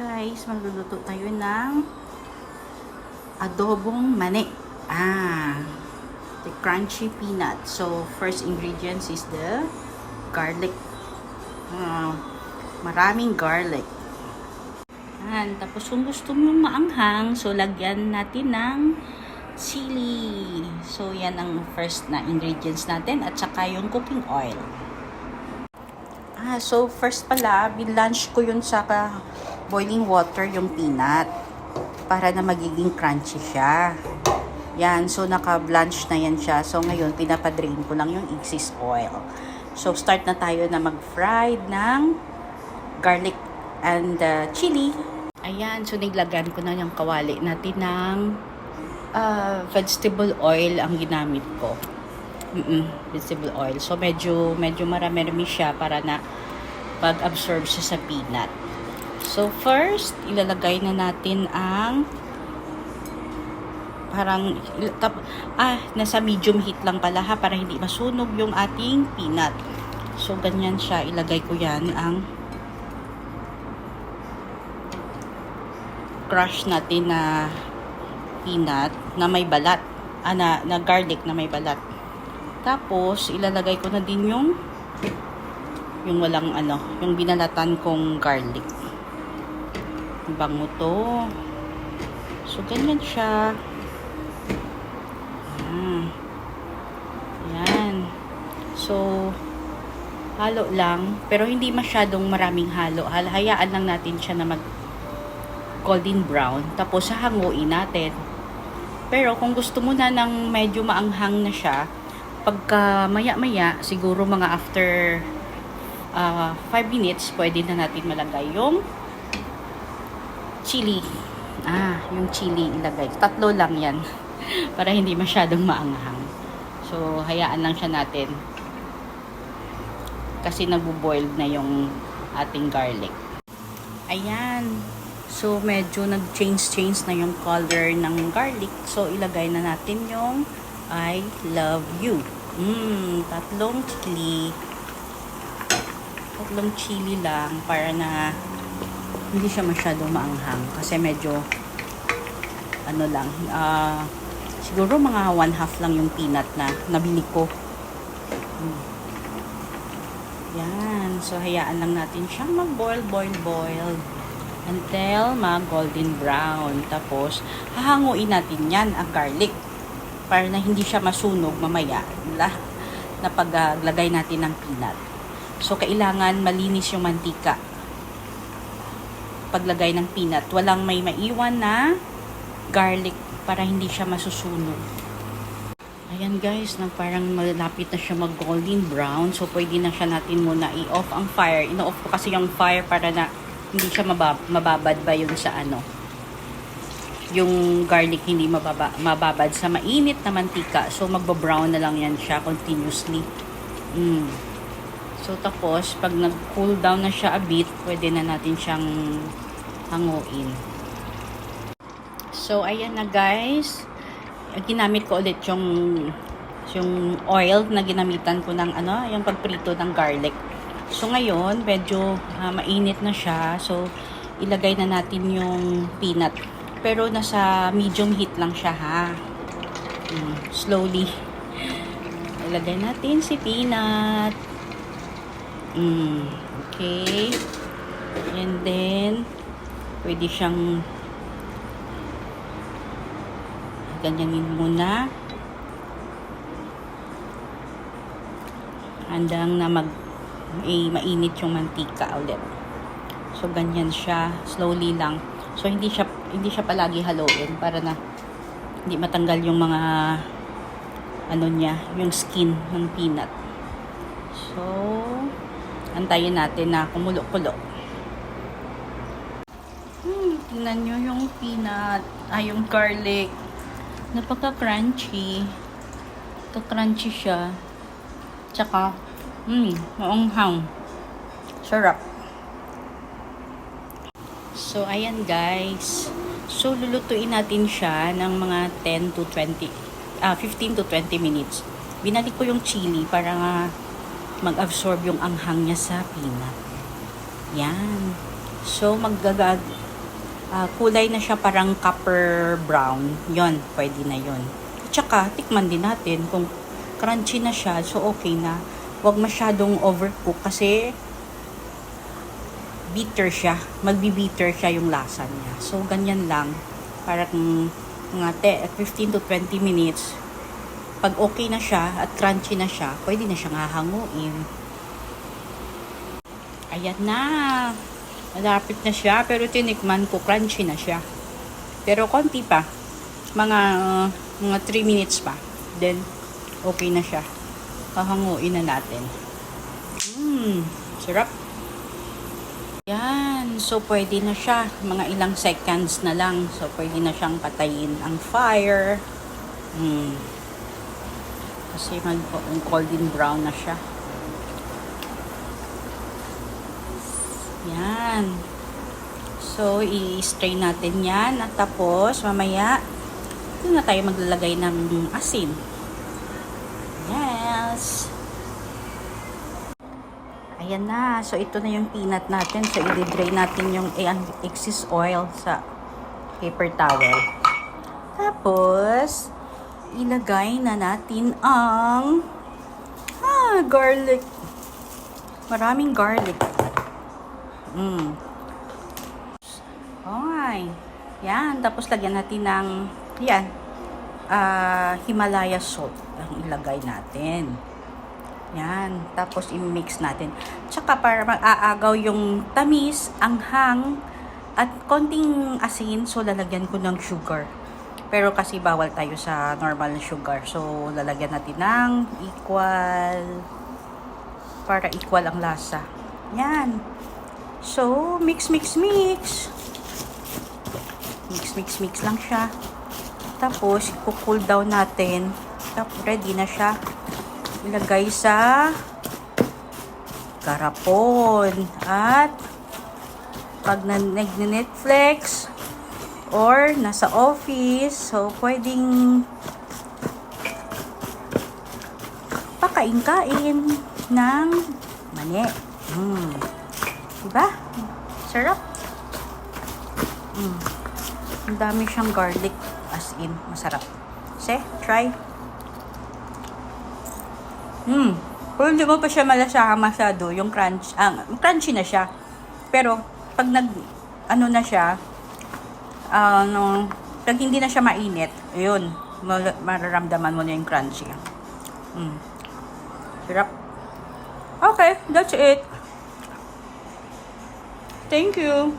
Guys, magluluto tayo ng adobong mani. The crunchy peanut. So, first ingredients is the garlic. Maraming garlic. Tapos kung gusto mong maanghang, so lagyan natin ng chili. So, yan ang first na ingredients natin at saka yung cooking oil. So first pala, binlanch ko yun sa boiling water yung peanut para na magiging crunchy siya. Yan, so naka-blanch na yan siya. So ngayon, pinapadrain ko lang yung excess oil. So start na tayo na mag-fry ng garlic and chili. Ayan, so nilagyan ko na yung kawali natin ng vegetable oil ang ginamit ko. Vegetable oil. So medyo marami siya para na pag-absorb siya sa peanut. So first, ilalagay na natin ang nasa medium heat lang pala ha, para hindi masunog yung ating peanut. So ganyan siya, ilagay ko yan ang crush natin na peanut na may balat, na garlic na may balat. Tapos, ilalagay ko na din yung walang yung binalatan kong garlic. Bango to. So, ganyan siya. Yan. So, halo lang. Pero hindi masyadong maraming halo. Hayaan lang natin siya na mag golden brown. Tapos, hahanguin natin. Pero, kung gusto mo na ng medyo maanghang na siya, pagka maya-maya, siguro mga after 5 minutes, pwede na natin malagay yung chili. Yung chili ilagay. 3 lang yan. Para hindi masyadong maanghang. So, hayaan lang siya natin. Kasi nagbo-boiled na yung ating garlic. Ayan. So, medyo nag-change na yung color ng garlic. So, ilagay na natin yung I love you. 3 chili. 3 chili lang para na hindi siya masyadong maanghang. Kasi medyo siguro mga 1/2 lang yung peanut na nabili ko. Yan. So, hayaan lang natin siyang mag-boil until mag-golden brown. Tapos, hahanguin natin yan, ang garlic. Para na hindi siya masunog mamaya na paglagay natin ng peanut. So, kailangan malinis yung mantika paglagay ng peanut. Walang may maiwan na garlic para hindi siya masusunog. Ayan guys, parang malapit na siya mag-golden brown. So, pwede na siya natin muna i-off ang fire. Ino-off ko kasi yung fire para na hindi siya mababad ba yun sa yung garlic hindi mababad sa mainit na mantika. So, magba-brown na lang yan siya continuously. So, tapos, pag nag-cool down na siya a bit, pwede na natin siyang hanguin. So, ayan na guys. Ginamit ko ulit yung oil na ginamitan ko ng yung pagprito ng garlic. So, ngayon, medyo mainit na siya. So, ilagay na natin yung peanut. Pero nasa medium heat lang siya ha. Slowly. Ilagay natin si peanut. Okay. And then, pwede siyang ganyanin muna. Handang na mainit yung mantika ulit. So, ganyan siya. Slowly lang. So, hindi siya palagi haluin para na hindi matanggal yung mga yung skin ng peanut. So, antayin natin na kumulo-kulo. Tingnan nyo yung peanut, yung garlic. Napaka-crunchy. Crunchy siya. Tsaka, maanghang. Sarap. So, ayan guys. So, lulutuin natin siya ng mga 15 to 20 minutes. Binalik ko yung chili para mag-absorb yung anghang niya sa peanut. Yan. So, kulay na siya parang copper brown. Yon, pwede na yon. Tsaka, tikman din natin kung crunchy na siya, so okay na. Huwag masyadong overcook kasi bitter siya. Magbi-bitter siya yung lasa niya. So, ganyan lang. Parang mga 15 to 20 minutes. Pag okay na siya at crunchy na siya, pwede na siyang hahanguin. Ayan na. Malapit na siya, pero tinikman ko, crunchy na siya. Pero konti pa. Mga 3 minutes pa. Then, okay na siya. Hahanguin na natin. Sarap. Yan. So, pwede na siya. Mga ilang seconds na lang. So, pwede na siyang patayin ang fire. Kasi golden brown na siya. Yan. So, i-strain natin yan. At tapos, mamaya, doon na tayo maglalagay ng asin. Yes. Ayan na. So, ito na yung peanut natin. So, i-drain natin yung excess oil sa paper towel. Tapos, ilagay na natin ang garlic. Maraming garlic. Okay. Yan. Tapos, lagyan natin ng, Himalaya salt. Ang ilagay natin. Yan. Tapos, i-mix natin. Tsaka, para mag-aagaw yung tamis, anghang, at konting asin. So, lalagyan ko ng sugar. Pero kasi bawal tayo sa normal na sugar. So, lalagyan natin ng equal. Para equal ang lasa. Yan. So, mix. Mix lang siya. Tapos, i-cool down natin. Tapos, ready na siya. Ilagay sa garapon. At, pag nag-Netflix or nasa office, so, pwedeng pakain-kain ng mani. Diba? Sarap. Ang dami siyang garlic, as in, masarap. Kasi, try. Pero hindi mo pa siya malasahan masyado, yung crunchy na siya. Pero, pag na siya, pag hindi na siya mainit, ayun, mararamdaman mo na yung crunchy. Sarap. Okay, that's it. Thank you.